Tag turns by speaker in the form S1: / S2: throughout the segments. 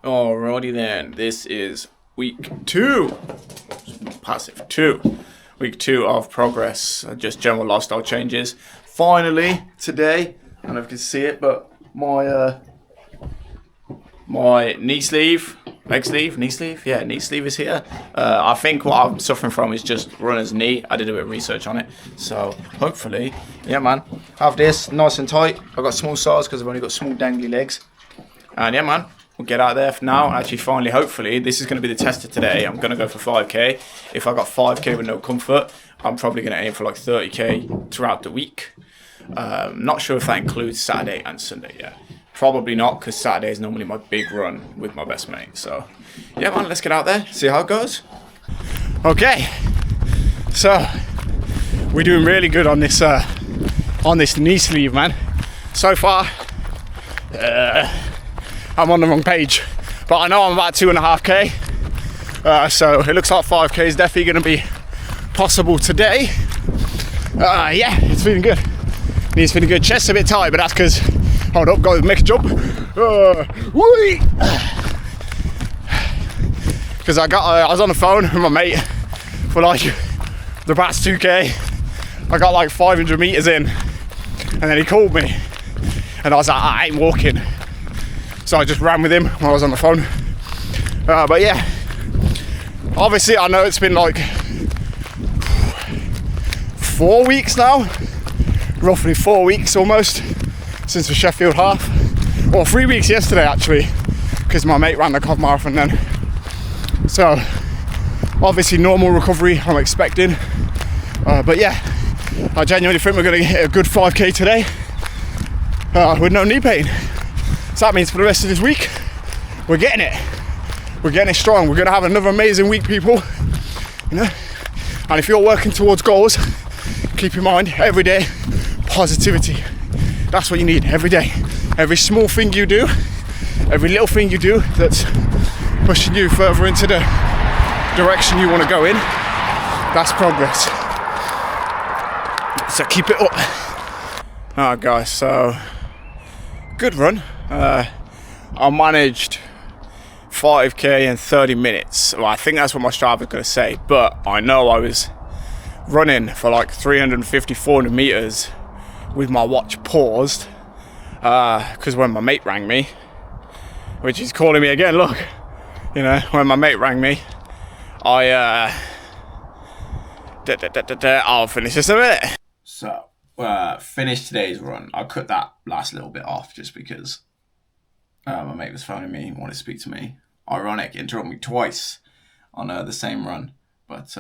S1: Alrighty then, this is week 2, passive 2, week 2 of progress, just general lifestyle changes. Finally, today, I don't know if you can see it, but my knee sleeve is here. I think what I'm suffering from is just runner's knee. I did a bit of research on it, so hopefully, yeah man, have this nice and tight. I've got small size because I've only got small dangly legs, and yeah man, we'll get out there for now. Actually, finally, hopefully, this is going to be the test of today. I'm going to go for 5k. If I got 5k with no comfort, I'm probably going to aim for like 30k throughout the week. Not sure if that includes Saturday and Sunday yet. Probably not, because Saturday is normally my big run with my best mate. So, yeah, man, let's get out there, see how it goes. Okay, so we're doing really good on this knee sleeve, man. So far, I'm on the wrong page, but I know I'm about 2.5k. So it looks like 5k is definitely going to be possible today. Yeah, it's feeling good. Knee's feeling good. Chest's a bit tight, but that's because, hold up, guys, make a jump. Because I was on the phone with my mate for like the past 2k. I got like 500 meters in, and then he called me, and I was like, I ain't walking. So I just ran with him when I was on the phone. But yeah, obviously I know it's been like 4 weeks now, roughly 4 weeks almost, since the Sheffield half. Or 3 weeks yesterday actually, because my mate ran the Cov Marathon then. So obviously normal recovery I'm expecting. But yeah, I genuinely think we're going to hit a good 5k today with no knee pain. So that means for the rest of this week, we're getting it. We're getting it strong. We're going to have another amazing week, people. You know? And if you're working towards goals, keep in mind, every day, positivity. That's what you need every day. Every small thing you do, every little thing you do that's pushing you further into the direction you want to go in, that's progress. So keep it up. Alright guys, so good run. I managed 5k in 30 minutes. Well, I think that's what my Strava is going to say, but I know I was running for like 350, 400 meters with my watch paused because when my mate rang me, which is calling me again, look, you know, when my mate rang me, I'll finish this in a minute. So finished today's run. I cut that last little bit off just because my mate was phoning me, wanted to speak to me. Ironic, interrupted me twice on the same run. But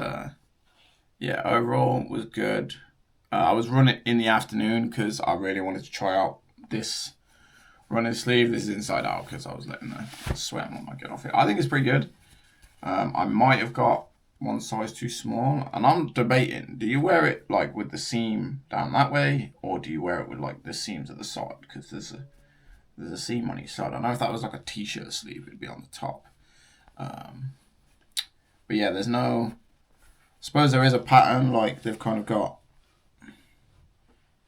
S1: yeah, overall was good. I was running in the afternoon because I really wanted to try out this running sleeve. This is inside out because I was letting the sweat on my get off it. I think it's pretty good. I might have got one size too small, and I'm debating, do you wear it like with the seam down that way, or do you wear it with like the seams at the side? Because there's a seam on each side. I don't know if that was like a t-shirt sleeve, it'd be on the top. But yeah, there's no, I suppose there is a pattern, like they've kind of got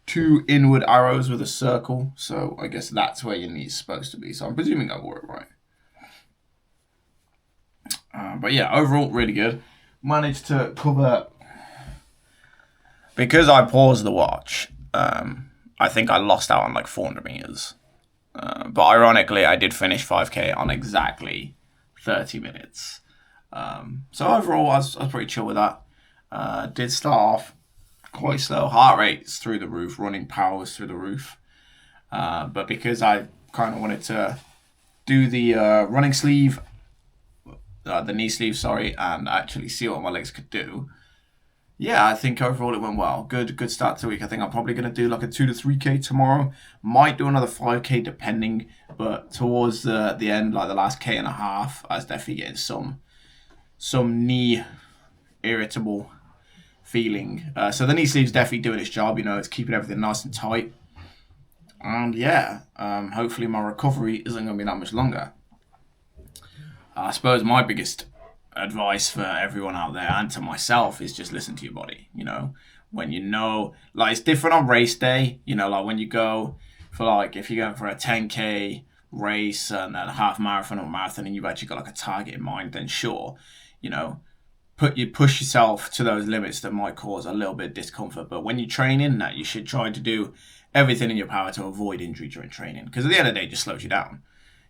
S1: 2 inward arrows with a circle, so I guess that's where your knee's supposed to be. So I'm presuming I wore it right. But yeah, overall really good. Managed to cover, because I paused the watch, I think I lost out on like 400 meters. But ironically, I did finish 5k on exactly 30 minutes. So overall, I was pretty chill with that. Did start off quite slow. Heart rate's through the roof. Running power was through the roof. But because I kind of wanted to do the running sleeve, the knee sleeve, sorry, and actually see what my legs could do. Yeah, I think overall it went well. Good start to the week. I think I'm probably going to do like a 2 to 3k tomorrow. Might do another 5k depending, but towards the end, like the last k and a half, I was definitely getting some knee irritable feeling. So the knee sleeve's definitely doing its job. You know, it's keeping everything nice and tight. And yeah, hopefully my recovery isn't going to be that much longer. I suppose my biggest advice for everyone out there and to myself is just listen to your body. You know, when you know, like it's different on race day, you know, like when you go for like, if you're going for a 10k race and a half marathon or marathon, and you've actually got like a target in mind, then sure, you know, push yourself to those limits that might cause a little bit of discomfort. But when you train in that, you should try to do everything in your power to avoid injury during training, because at the end of the day, it just slows you down.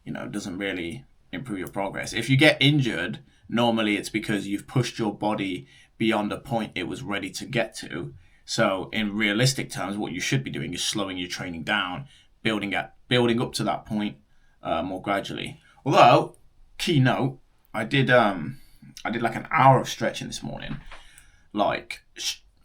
S1: It doesn't really improve your progress. If you get injured, normally it's because you've pushed your body beyond a point it was ready to get to. So in realistic terms, what you should be doing is slowing your training down, building up to that point more gradually. Although, key note, I did like an hour of stretching this morning, like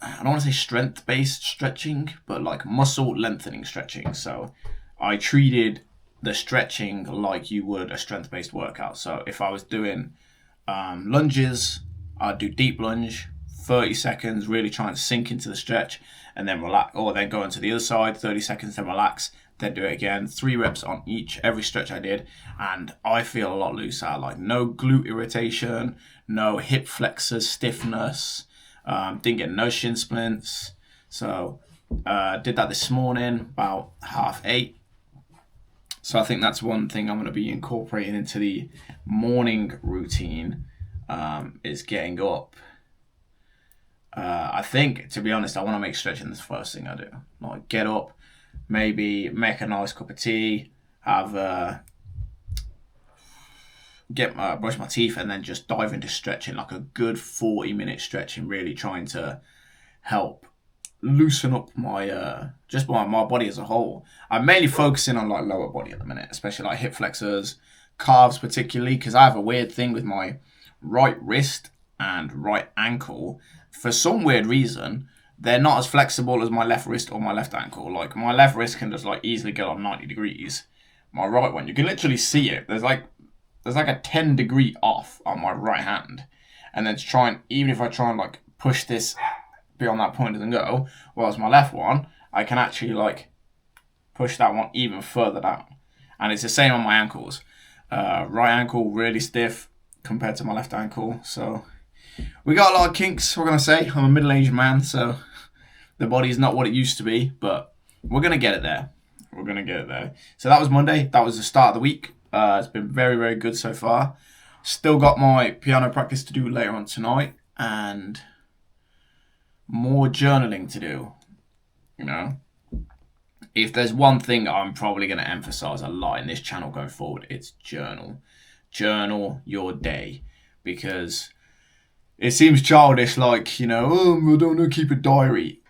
S1: I don't want to say strength-based stretching, but like muscle lengthening stretching. So I treated the stretching like you would a strength-based workout. So if I was doing lunges, I'd do deep lunge, 30 seconds, really trying to sink into the stretch, and then relax, or then go into the other side, 30 seconds, then relax, then do it again, 3 reps on every stretch I did, and I feel a lot looser. Like no glute irritation, no hip flexors stiffness, didn't get no shin splints. So did that this morning about 8:30. So I think that's one thing I'm going to be incorporating into the morning routine, is getting up. I think, to be honest, I want to make stretching the first thing I do. Like get up, maybe make a nice cup of tea, brush my teeth, and then just dive into stretching, like a good 40-minute stretching, really trying to help loosen up my body as a whole. I'm mainly focusing on like lower body at the minute, especially like hip flexors, calves particularly, because I have a weird thing with my right wrist and right ankle. For some weird reason, they're not as flexible as my left wrist or my left ankle. Like my left wrist can just like easily go up 90 degrees. My right one, you can literally see it. There's like a 10-degree off on my right hand. And then even if I try and like push this beyond that point, it doesn't go. Whereas my left one, I can actually like push that one even further down. And it's the same on my ankles. Right ankle really stiff compared to my left ankle. So we got a lot of kinks, we're going to say. I'm a middle-aged man, so the body's not what it used to be, but we're going to get it there. So that was Monday. That was the start of the week. It's been very, very good so far. Still got my piano practice to do later on tonight, and more journaling to do. If there's one thing I'm probably going to emphasize a lot in this channel going forward, it's journal. Journal your day, because it seems childish, like, I don't know, keep a diary.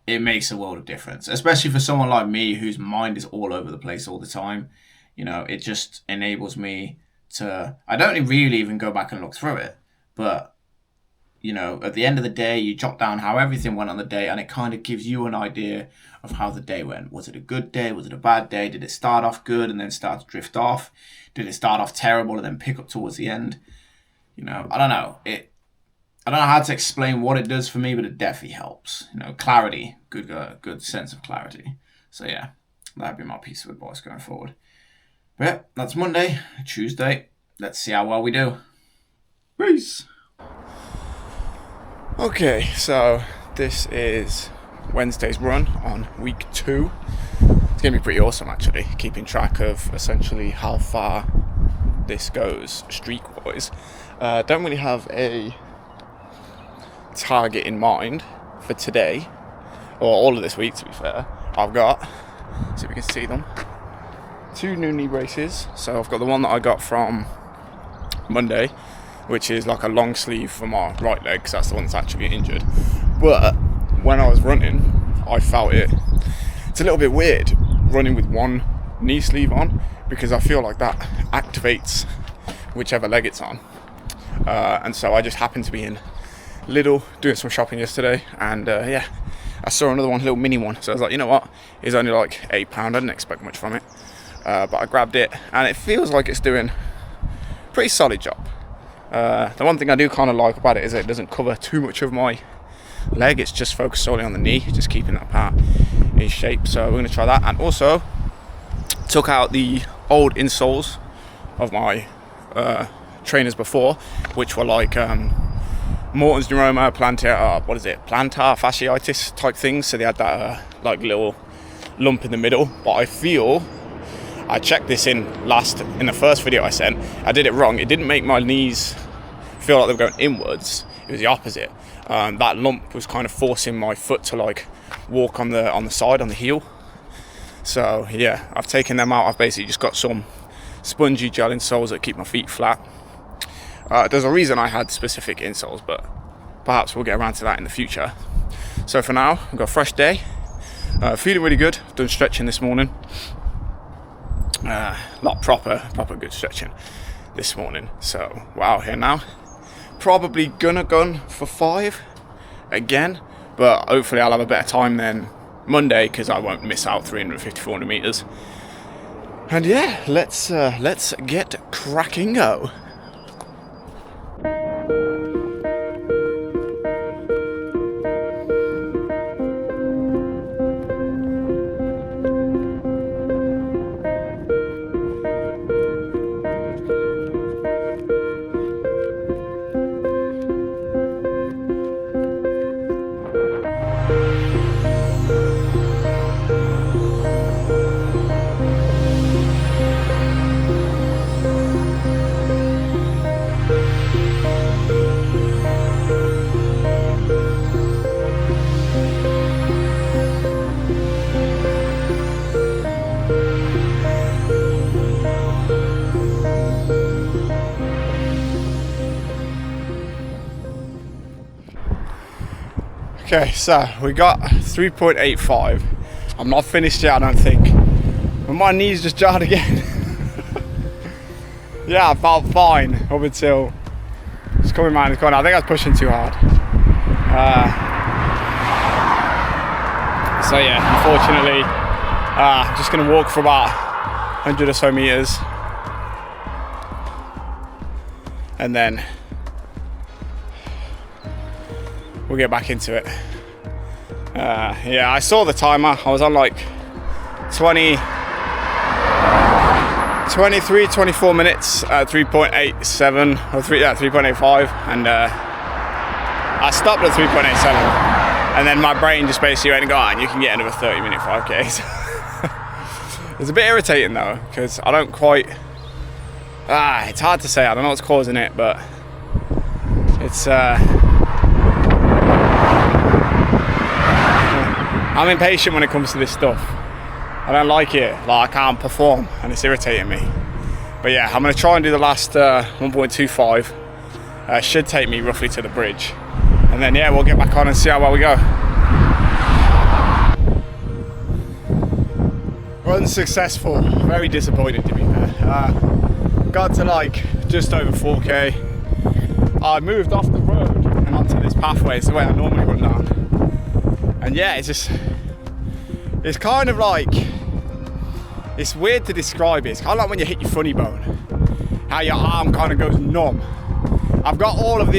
S1: It makes a world of difference, especially for someone like me whose mind is all over the place all the time. It just enables me to, I don't really even go back and look through it, but, at the end of the day, you jot down how everything went on the day, and it kind of gives you an idea of how the day went. Was it a good day? Was it a bad day? Did it start off good and then start to drift off? Did it start off terrible and then pick up towards the end? I don't know. I don't know how to explain what it does for me, but it definitely helps. Clarity, good sense of clarity. So yeah, that'd be my piece of advice going forward. But yeah, that's Monday. Tuesday, let's see how well we do. Peace. Okay, so this is Wednesday's run on week 2. It's going to be pretty awesome, actually, keeping track of essentially how far this goes streak-wise. Don't really have a target in mind for today, or all of this week, to be fair. I've got, see if we can see them, 2 new knee braces. So I've got the one that I got from Monday, which is like a long sleeve for my right leg, because that's the one that's actually injured. But when I was running, I felt it's a little bit weird running with one knee sleeve on, because I feel like that activates whichever leg it's on. And so I just happened to be in Lidl doing some shopping yesterday, and I saw another one, a little mini one, so I was like, you know what, it's only like £8, I didn't expect much from it, but I grabbed it, and it feels like it's doing a pretty solid job. The one thing I do kind of like about it is that it doesn't cover too much of my leg. It's just focused solely on the knee, just keeping that part in shape. So we're going to try that, and also took out the old insoles of my trainers before, which were like Morton's neuroma, plantar fasciitis type things. So they had that like little lump in the middle. But I feel I checked this in the first video I sent. I did it wrong. It didn't make my knees feel like they were going inwards. It was the opposite. That lump was kind of forcing my foot to like walk on the side, on the heel. So yeah, I've taken them out. I've basically just got some spongy gel insoles that keep my feet flat. There's a reason I had specific insoles, but perhaps we'll get around to that in the future. So for now, I've got a fresh day. Feeling really good. I've done stretching this morning. Not proper good stretching this morning. So we're out here now. Probably gonna gun for 5 again, but hopefully I'll have a better time than Monday because I won't miss out 350, 400 meters. And yeah, let's get cracking go. Okay, so we got 3.85. I'm not finished yet, I don't think. But my knees just jarred again. Yeah, I felt fine up until it's coming around the corner. I think I was pushing too hard. So yeah, unfortunately, I'm just gonna walk for about 100 or so meters, and then we'll get back into it. Yeah, I saw the timer. I was on like 23, 24 minutes at 3.87 or 3.85, and I stopped at 3.87, and then my brain just basically went, "Go on, you can get another 30-minute 5Ks." It's a bit irritating though, because I don't quite. It's hard to say. I don't know what's causing it, but it's. I'm impatient when it comes to this stuff. I don't like it. Like I can't perform, and it's irritating me. But yeah, I'm gonna try and do the last 1.25. Should take me roughly to the bridge, and then yeah, we'll get back on and see how well we go. Unsuccessful. Very disappointed to be fair. Got to like just over 4K. I moved off the road and onto this pathway. It's the way I normally run down. And yeah, it's kind of like, it's weird to describe it. It's kind of like when you hit your funny bone, how your arm kind of goes numb. I've got all of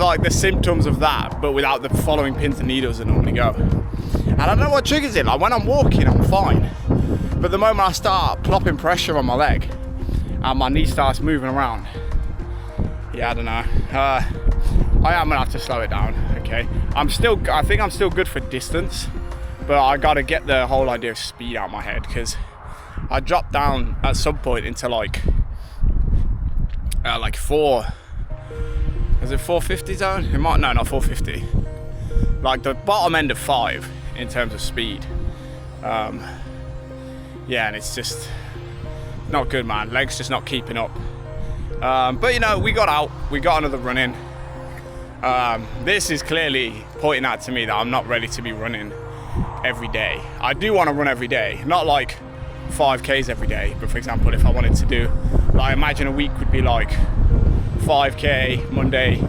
S1: like the symptoms of that, but without the following pins and needles that normally go. And I don't know what triggers it. Like when I'm walking, I'm fine. But the moment I start plopping pressure on my leg and my knee starts moving around, yeah, I don't know. I am gonna have to slow it down. Okay, I think I'm still good for distance, but I gotta get the whole idea of speed out of my head, because I dropped down at some point into like 450 zone? No, not 450. Like the bottom end of 5 in terms of speed. Yeah, and it's just not good, man. Legs just not keeping up. But you know, we got out. We got another run in. This is clearly pointing out to me that I'm not ready to be running every day. I do want to run every day, not like 5Ks every day, but for example, if I wanted to do, like, imagine a week would be like 5K Monday,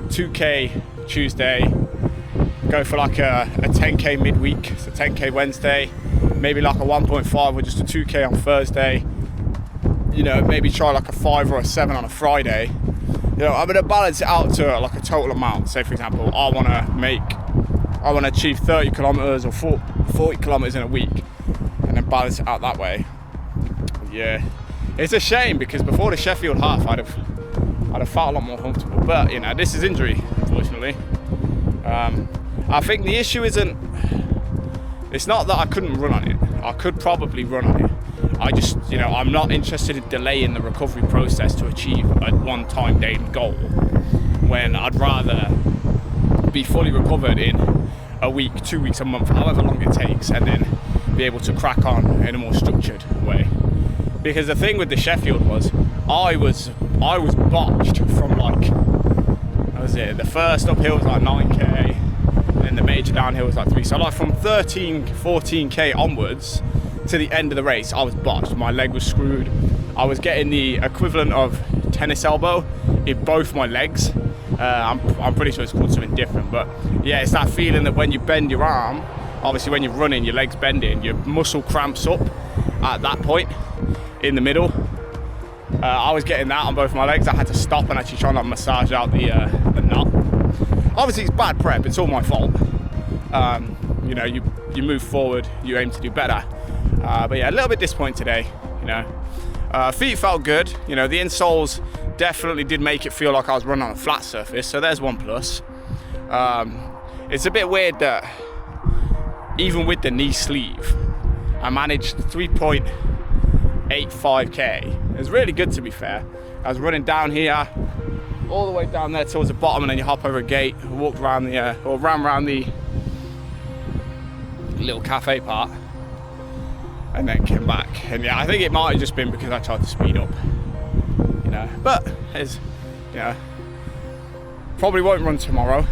S1: 2K Tuesday, go for like a 10K midweek, so 10K Wednesday, maybe like a 1.5 or just a 2K on Thursday, you know, maybe try like a 5 or a 7 on a Friday. You know, I'm gonna balance it out to like a total amount. Say for example, I wanna achieve 30 kilometers or 40 kilometers in a week, and then balance it out that way. Yeah, it's a shame, because before the Sheffield half, I'd have felt a lot more comfortable. But you know, this is injury, unfortunately. I think the issue it's not that I couldn't run on it. I could probably run on it.
S2: I just, I'm not interested in delaying the recovery process to achieve a one-time daily goal, when I'd rather be fully recovered in a week, 2 weeks, a month, however long it takes, and then be able to crack on in a more structured way. Because the thing with the Sheffield was, I was botched from the first uphill was like 9k, and then the major downhill was like 3. So like from 13, 14k onwards to the end of the race, I was botched. My leg was screwed. I was getting the equivalent of tennis elbow in both my legs. I'm pretty sure it's called something different, but yeah, it's that feeling that when you bend your arm, obviously when you're running, your leg's bending, your muscle cramps up at that point in the middle. I was getting that on both my legs. I had to stop and actually try and massage out the knot. Obviously it's bad prep, it's all my fault. You move forward, you aim to do better. But yeah, a little bit disappointed today, Feet felt good, the insoles definitely did make it feel like I was running on a flat surface, so there's one plus. It's a bit weird that even with the knee sleeve, I managed 3.85k. It's really good, to be fair. I was running down here, all the way down there towards the bottom, and then you hop over a gate, walked around ran around the little cafe part, and then came back. And yeah, I think it might have just been because I tried to speed up, but it's, probably won't run tomorrow.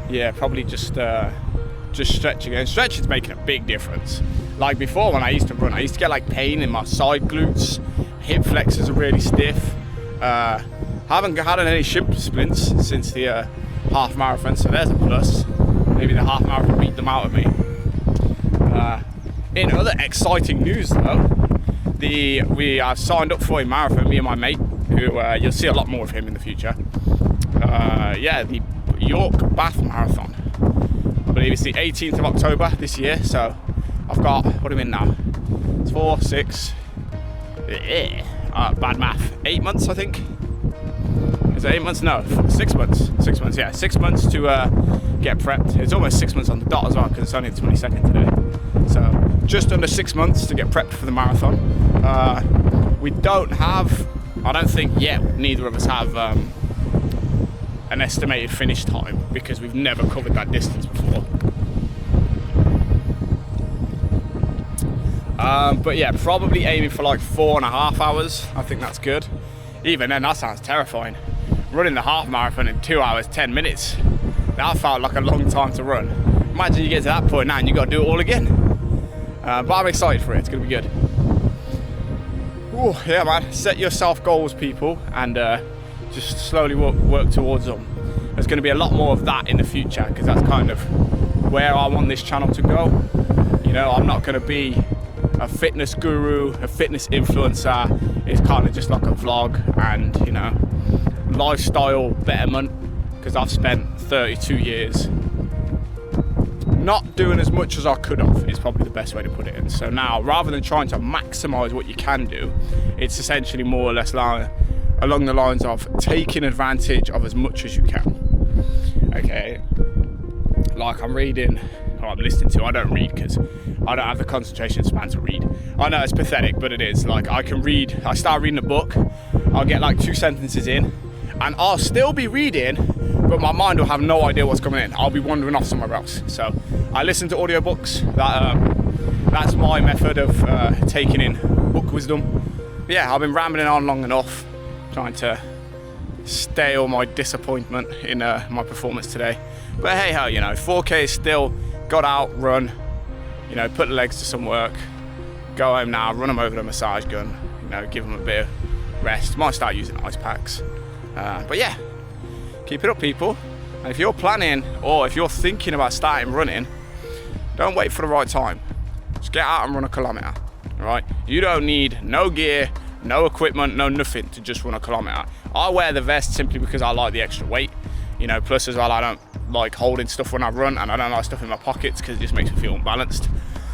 S2: Yeah, probably just stretch again. Stretching's making a big difference. Like before, when I used to run, I used to get like pain in my side glutes, hip flexors are really stiff. Haven't had any shin splints since the half marathon, so there's a plus. Maybe the half marathon beat them out of me. In other exciting news though, I've signed up for a marathon, me and my mate, who you'll see a lot more of him in the future. The York Bath Marathon. I believe it's the 18th of October this year, so I've got, what are we in now? It's 4, 6, bad math, 8 months I think. Is it 8 months? No, 6 months. 6 months, yeah. 6 months to get prepped. It's almost 6 months on the dot as well, because it's only the 22nd today. So just under 6 months to get prepped for the marathon. We don't have, I don't think yet, neither of us have an estimated finish time, because we've never covered that distance before. But yeah, probably aiming for like 4.5 hours. I think that's good. Even then, that sounds terrifying. Running the half marathon in 2 hours, 10 minutes. That felt like a long time to run. Imagine you get to that point now and you got to do it all again. But I'm excited for it. It's going to be good. Ooh, yeah, man. Set yourself goals, people, and just slowly work towards them. There's going to be a lot more of that in the future, because that's kind of where I want this channel to go. I'm not going to be a fitness guru, a fitness influencer. It's kind of just like a vlog and, lifestyle betterment, because I've spent 32 years not doing as much as I could have, is probably the best way to put it in. So now, rather than trying to maximize what you can do, it's essentially more or less along the lines of taking advantage of as much as you can. Okay, like I'm reading, or I'm listening to, I don't read because I don't have the concentration span to read. I know it's pathetic, but it is. Like, I start reading a book, I'll get like 2 sentences in, and I'll still be reading, but my mind will have no idea what's coming in. I'll be wandering off somewhere else. So I listen to audiobooks. That's my method of taking in book wisdom. But yeah, I've been rambling on long enough, trying to stale my disappointment in my performance today. But hey ho, 4K is still got out, run, put the legs to some work, go home now, run them over the massage gun, give them a bit of rest. Might start using ice packs. But yeah, keep it up, people. And if you're planning, or if you're thinking about starting running, don't wait for the right time. Just get out and run a kilometre, all right? You don't need no gear, no equipment, no nothing to just run a kilometre. I wear the vest simply because I like the extra weight, plus as well, I don't like holding stuff when I run, and I don't like stuff in my pockets because it just makes me feel unbalanced.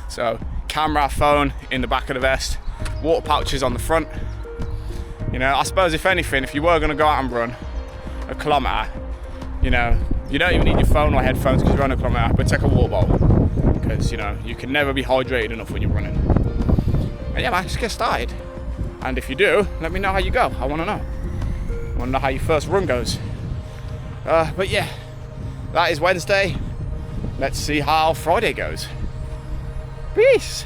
S2: So camera, phone in the back of the vest, water pouches on the front. I suppose if anything, if you were going to go out and run a kilometre, you don't even need your phone or headphones because you're on a kilometre, but take a water bottle, because you can never be hydrated enough when you're running. And yeah, man, just get started. And if you do, let me know how you go. I want to know. I want to know how your first run goes. But yeah, that is Wednesday. Let's see how Friday goes. Peace.